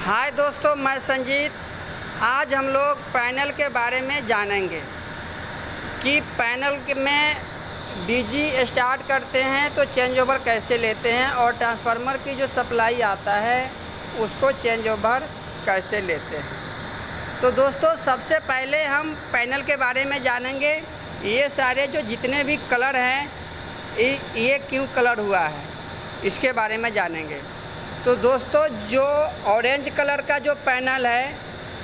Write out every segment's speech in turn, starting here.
हाय दोस्तों, मैं संजीत। आज हम लोग पैनल के बारे में जानेंगे कि पैनल में डीजी स्टार्ट करते हैं तो चेंज ओवर कैसे लेते हैं और ट्रांसफार्मर की जो सप्लाई आता है उसको चेंज ओवर कैसे लेते हैं। तो दोस्तों, सबसे पहले हम पैनल के बारे में जानेंगे। ये सारे जो जितने भी कलर हैं ये क्यों कलर हुआ है इसके बारे में जानेंगे। तो दोस्तों, जो ऑरेंज कलर का जो पैनल है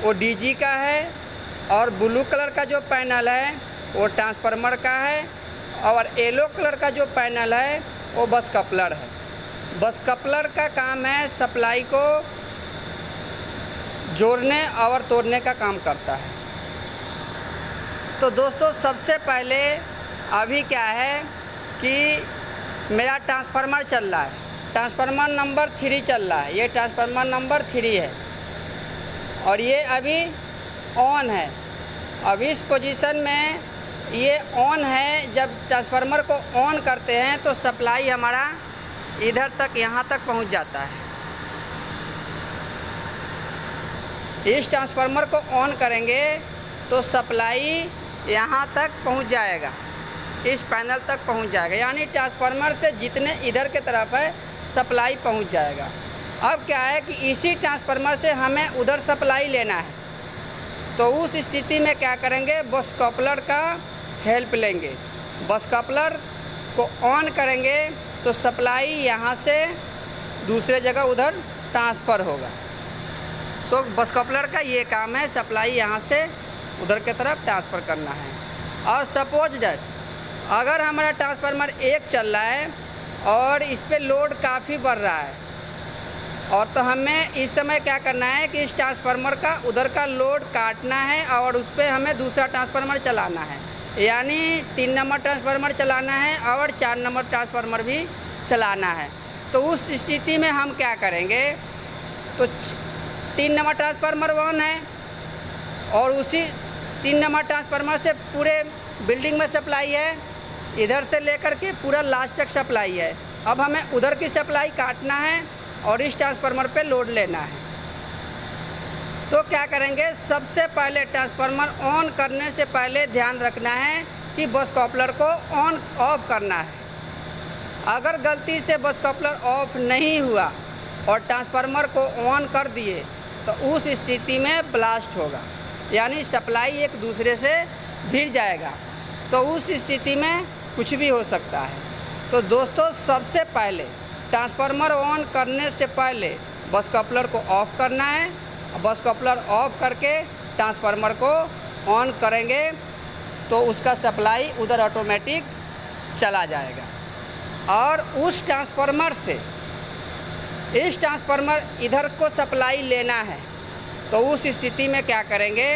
वो डीजी का है और ब्लू कलर का जो पैनल है वो ट्रांसफार्मर का है और येलो कलर का जो पैनल है वो बस कपलर है। बस कपलर का काम है सप्लाई को जोड़ने और तोड़ने का काम करता है। तो दोस्तों, सबसे पहले अभी क्या है कि मेरा ट्रांसफार्मर चल रहा है, ट्रांसफार्मर नंबर 3 चल रहा है। ये ट्रांसफार्मर नंबर 3 है और ये अभी ऑन है। अब इस पोजीशन में ये ऑन है। जब ट्रांसफार्मर को ऑन करते हैं तो सप्लाई हमारा इधर तक, यहाँ तक पहुँच जाता है। इस ट्रांसफार्मर को ऑन करेंगे तो सप्लाई यहाँ तक पहुँच जाएगा, इस पैनल तक पहुँच जाएगा, यानी ट्रांसफार्मर से जितने इधर के तरफ है सप्लाई पहुँच जाएगा। अब क्या है कि इसी ट्रांसफार्मर से हमें उधर सप्लाई लेना है, तो उस स्थिति में क्या करेंगे, बस कपलर का हेल्प लेंगे। बस कपलर को ऑन करेंगे तो सप्लाई यहाँ से दूसरे जगह उधर ट्रांसफ़र होगा। तो बस कपलर का ये काम है, सप्लाई यहाँ से उधर के तरफ ट्रांसफ़र करना है। और सपोज दैट अगर हमारा ट्रांसफार्मर 1 चल रहा है और इस पे लोड काफ़ी बढ़ रहा है और तो हमें इस समय क्या करना है कि इस ट्रांसफार्मर का उधर का लोड काटना है और उस पर हमें दूसरा ट्रांसफार्मर चलाना है, यानी 3 नंबर ट्रांसफार्मर चलाना है और 4 नंबर ट्रांसफार्मर भी चलाना है। तो उस स्थिति में हम क्या करेंगे, तो 3 नंबर ट्रांसफार्मर ऑन है और उसी 3 नंबर ट्रांसफार्मर से पूरे बिल्डिंग में सप्लाई है, इधर से लेकर के पूरा लास्ट तक सप्लाई है। अब हमें उधर की सप्लाई काटना है और इस ट्रांसफार्मर पे लोड लेना है। तो क्या करेंगे, सबसे पहले ट्रांसफार्मर ऑन करने से पहले ध्यान रखना है कि बस कपलर को ऑन ऑफ करना है। अगर गलती से बस कपलर ऑफ नहीं हुआ और ट्रांसफार्मर को ऑन कर दिए तो उस स्थिति में ब्लास्ट होगा, यानी सप्लाई एक दूसरे से भिड़ जाएगा। तो उस स्थिति में कुछ भी हो सकता है। तो दोस्तों, सबसे पहले ट्रांसफार्मर ऑन करने से पहले बस कपलर को ऑफ़ करना है। बस कपलर ऑफ करके ट्रांसफार्मर को ऑन करेंगे तो उसका सप्लाई उधर ऑटोमेटिक चला जाएगा। और उस ट्रांसफार्मर से इस ट्रांसफार्मर इधर को सप्लाई लेना है, तो उस स्थिति में क्या करेंगे,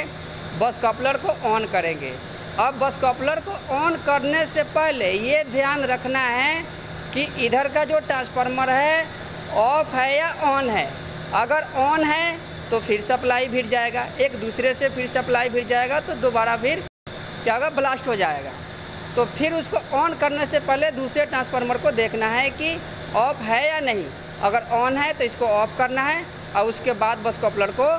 बस कपलर को ऑन करेंगे। अब बस कपलर को ऑन करने से पहले ये ध्यान रखना है कि इधर का जो ट्रांसफार्मर है ऑफ है या ऑन है। अगर ऑन है तो फिर सप्लाई भिड़ जाएगा, एक दूसरे से फिर सप्लाई भिड़ जाएगा, तो दोबारा फिर क्या होगा, ब्लास्ट हो जाएगा। तो फिर उसको ऑन करने से पहले दूसरे ट्रांसफार्मर को देखना है कि ऑफ है या नहीं। अगर ऑन है तो इसको ऑफ़ करना है और उसके बाद बस कपलर को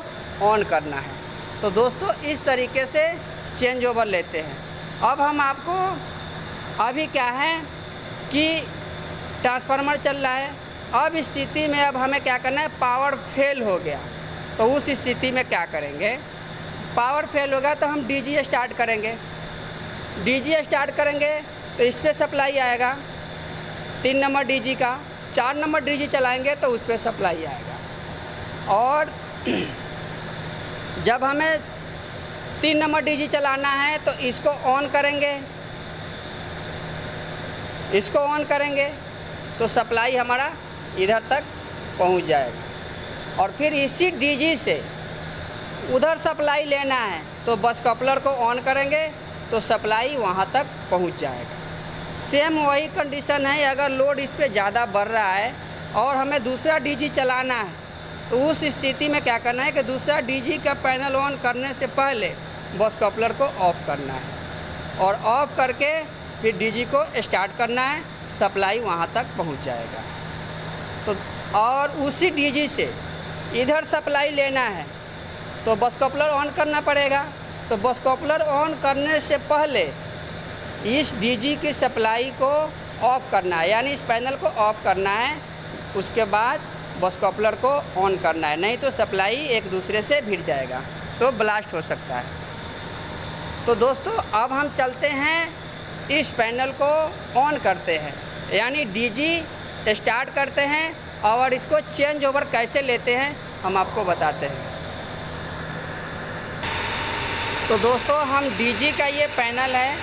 ऑन करना है। तो दोस्तों, इस तरीके से चेंज ओवर लेते हैं। अब हम आपको अभी क्या है कि ट्रांसफार्मर चल रहा है, अब स्थिति में अब हमें क्या करना है, पावर फेल हो गया। तो उस स्थिति में क्या करेंगे, पावर फेल होगा तो हम डीजी स्टार्ट करेंगे। डीजी स्टार्ट करेंगे तो इस पर सप्लाई आएगा 3 नंबर डीजी का, 4 नंबर डीजी चलाएँगे तो उस पर सप्लाई आएगा। और जब हमें 3 नंबर डीजी चलाना है तो इसको ऑन करेंगे, इसको ऑन करेंगे तो सप्लाई हमारा इधर तक पहुंच जाएगा। और फिर इसी डीजी से उधर सप्लाई लेना है तो बस कपलर को ऑन करेंगे तो सप्लाई वहां तक पहुंच जाएगा। सेम वही कंडीशन है, अगर लोड इस पर ज़्यादा बढ़ रहा है और हमें दूसरा डीजी चलाना है तो उस स्थिति में क्या करना है कि दूसरा डीजी का पैनल ऑन करने से पहले बस कपलर को ऑफ़ करना है और ऑफ़ करके फिर डीजी को स्टार्ट करना है, सप्लाई वहाँ तक पहुँच जाएगा। तो और उसी डीजी से इधर सप्लाई लेना है तो बस कपलर ऑन करना पड़ेगा। तो बस कपलर ऑन करने से पहले इस डीजी की सप्लाई को ऑफ़ करना है, यानी इस पैनल को ऑफ़ करना है। उसके बाद बस कपलर को ऑन करना है, नहीं तो सप्लाई एक दूसरे से भिड़ जाएगा तो ब्लास्ट हो सकता है। तो दोस्तों अब हम चलते हैं, इस पैनल को ऑन करते हैं, यानी डीजी स्टार्ट करते हैं और इसको चेंज ओवर कैसे लेते हैं हम आपको बताते हैं। तो दोस्तों हम डीजी का ये पैनल है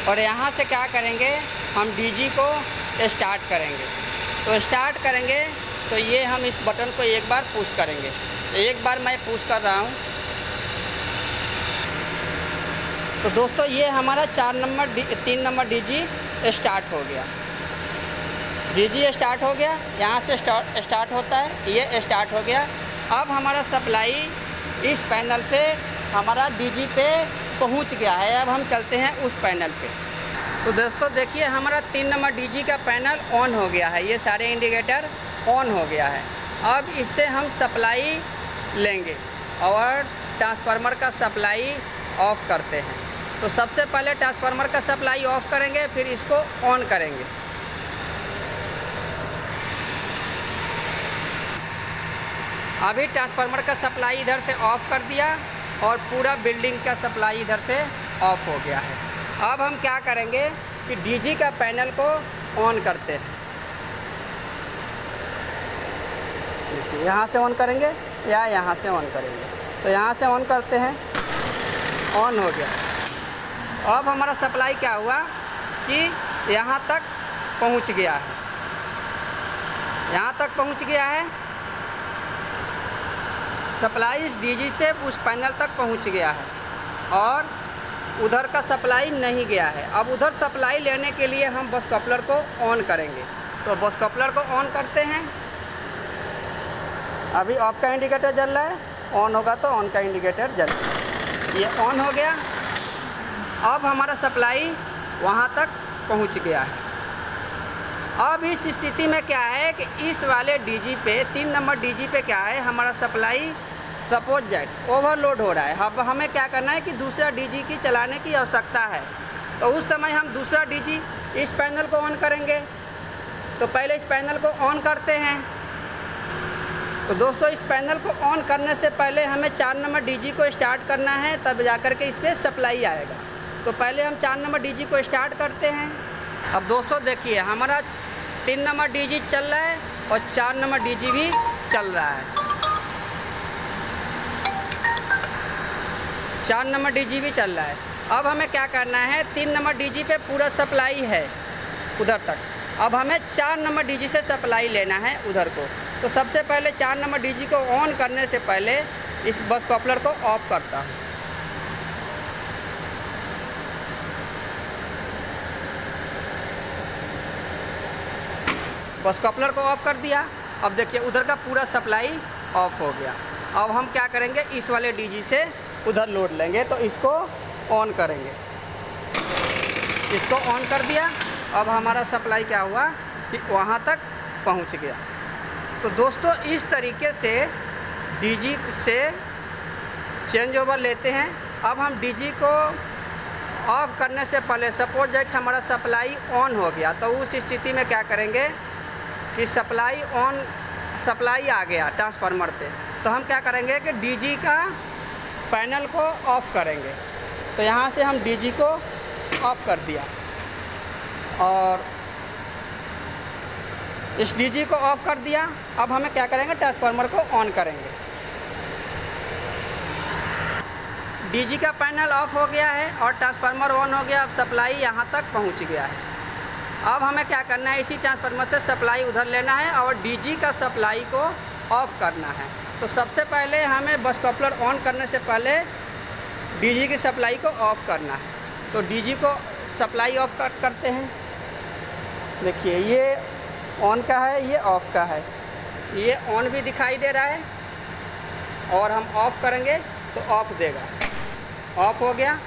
और यहाँ से क्या करेंगे, हम डीजी को स्टार्ट करेंगे। तो स्टार्ट करेंगे तो ये हम इस बटन को एक बार पुश करेंगे। तो एक बार मैं पुश कर रहा हूँ। तो दोस्तों ये हमारा 3 नंबर डीजी स्टार्ट हो गया। डीजी स्टार्ट हो गया, यहाँ से स्टार्ट होता है, ये स्टार्ट हो गया। अब हमारा सप्लाई इस पैनल से हमारा डीजी पे पहुँच गया है। अब हम चलते हैं उस पैनल पे। तो दोस्तों देखिए हमारा 3 नंबर डीजी का पैनल ऑन हो गया है, ये सारे इंडिकेटर ऑन हो गया है। अब इससे हम सप्लाई लेंगे और ट्रांसफार्मर का सप्लाई ऑफ़ करते हैं। तो सबसे पहले ट्रांसफार्मर का सप्लाई ऑफ़ करेंगे, फिर इसको ऑन करेंगे। अभी ट्रांसफार्मर का सप्लाई इधर से ऑफ़ कर दिया और पूरा बिल्डिंग का सप्लाई इधर से ऑफ़ हो गया है। अब हम क्या करेंगे कि डीजी का पैनल को ऑन करते हैं। देखिए यहाँ से ऑन करेंगे या यहाँ से ऑन करेंगे। तो यहाँ से ऑन करते हैं, ऑन हो गया। अब हमारा सप्लाई क्या हुआ कि यहाँ तक पहुँच गया है, यहाँ तक पहुँच गया है सप्लाई। इस डीजी से उस पैनल तक पहुँच गया है और उधर का सप्लाई नहीं गया है। अब उधर सप्लाई लेने के लिए हम बस कपलर को ऑन करेंगे। तो बस कपलर को ऑन करते हैं। अभी ऑफ का इंडिकेटर जल रहा है, ऑन होगा तो ऑन का इंडिकेटर जल रहा है। ये ऑन हो गया। अब हमारा सप्लाई वहाँ तक पहुँच गया है। अब इस स्थिति में क्या है कि इस वाले डीजी पे 3 नंबर डीजी पे क्या है, हमारा सप्लाई सपोज दैट ओवरलोड हो रहा है। अब हमें क्या करना है कि दूसरा डीजी की चलाने की आवश्यकता है। तो उस समय हम दूसरा डीजी इस पैनल को ऑन करेंगे। तो पहले इस पैनल को ऑन करते हैं। तो दोस्तों इस पैनल को ऑन करने से पहले हमें 4 नंबर डीजी को स्टार्ट करना है, तब जाकर के इस पर सप्लाई आएगा। तो पहले हम 4 नंबर डीजी को स्टार्ट करते हैं। अब दोस्तों देखिए हमारा 3 नंबर डीजी चल रहा है और 4 नंबर डीजी भी चल रहा है। 4 नंबर डीजी भी चल रहा है। अब हमें क्या करना है, 3 नंबर डीजी पे पूरा सप्लाई है उधर तक। अब हमें 4 नंबर डीजी से सप्लाई लेना है उधर को। तो सबसे पहले 4 नंबर डीजी को ऑन करने से पहले इस बस कपलर को ऑफ करता हूँ। बस कपलर को ऑफ कर दिया। अब देखिए उधर का पूरा सप्लाई ऑफ हो गया। अब हम क्या करेंगे, इस वाले डीजी से उधर लोड लेंगे। तो इसको ऑन करेंगे, इसको ऑन कर दिया। अब हमारा सप्लाई क्या हुआ कि वहाँ तक पहुँच गया। तो दोस्तों इस तरीके से डीजी से चेंज ओवर लेते हैं। अब हम डीजी को ऑफ करने से पहले सपोज दैट हमारा सप्लाई ऑन हो गया, तो उस स्थिति में क्या करेंगे कि सप्लाई आ गया ट्रांसफार्मर पे। तो हम क्या करेंगे कि डीजी का पैनल को ऑफ़ करेंगे। तो यहाँ से हम डीजी को ऑफ़ कर दिया और इस डीजी को ऑफ़ कर दिया। अब हमें क्या करेंगे, ट्रांसफार्मर को ऑन करेंगे। डीजी का पैनल ऑफ हो गया है और ट्रांसफार्मर ऑन हो गया। अब सप्लाई यहाँ तक पहुँच गया है। अब हमें क्या करना है, इसी ट्रांसफार्मर से सप्लाई उधर लेना है और डीजी का सप्लाई को ऑफ़ करना है। तो सबसे पहले हमें बस कपलर ऑन करने से पहले डीजी की सप्लाई को ऑफ़ करना है। तो डीजी को सप्लाई ऑफ करते हैं। देखिए ये ऑन का है, ये ऑफ़ का है। ये ऑन भी दिखाई दे रहा है और हम ऑफ़ करेंगे तो ऑफ़ देगा। ऑफ़ हो गया।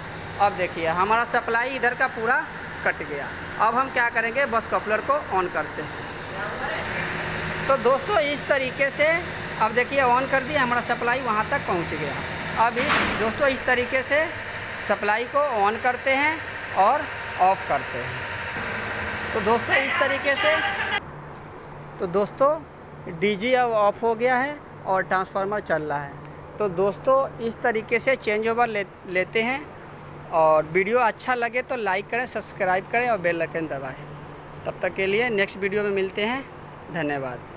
अब देखिए हमारा सप्लाई इधर का पूरा कट गया। अब हम क्या करेंगे, बस कपलर को ऑन करते हैं। तो दोस्तों इस तरीके से अब देखिए ऑन कर दिया, हमारा सप्लाई वहाँ तक पहुँच गया। अब दोस्तों इस तरीके से सप्लाई को ऑन करते हैं और ऑफ़ करते हैं। तो दोस्तों इस तरीके से डीजी अब ऑफ़ हो गया है और ट्रांसफार्मर चल रहा है। तो दोस्तों इस तरीके से चेंज ओवर लेते हैं। और वीडियो अच्छा लगे तो लाइक करें, सब्सक्राइब करें और बेल आइकन दबाएं। तब तक के लिए नेक्स्ट वीडियो में मिलते हैं। धन्यवाद।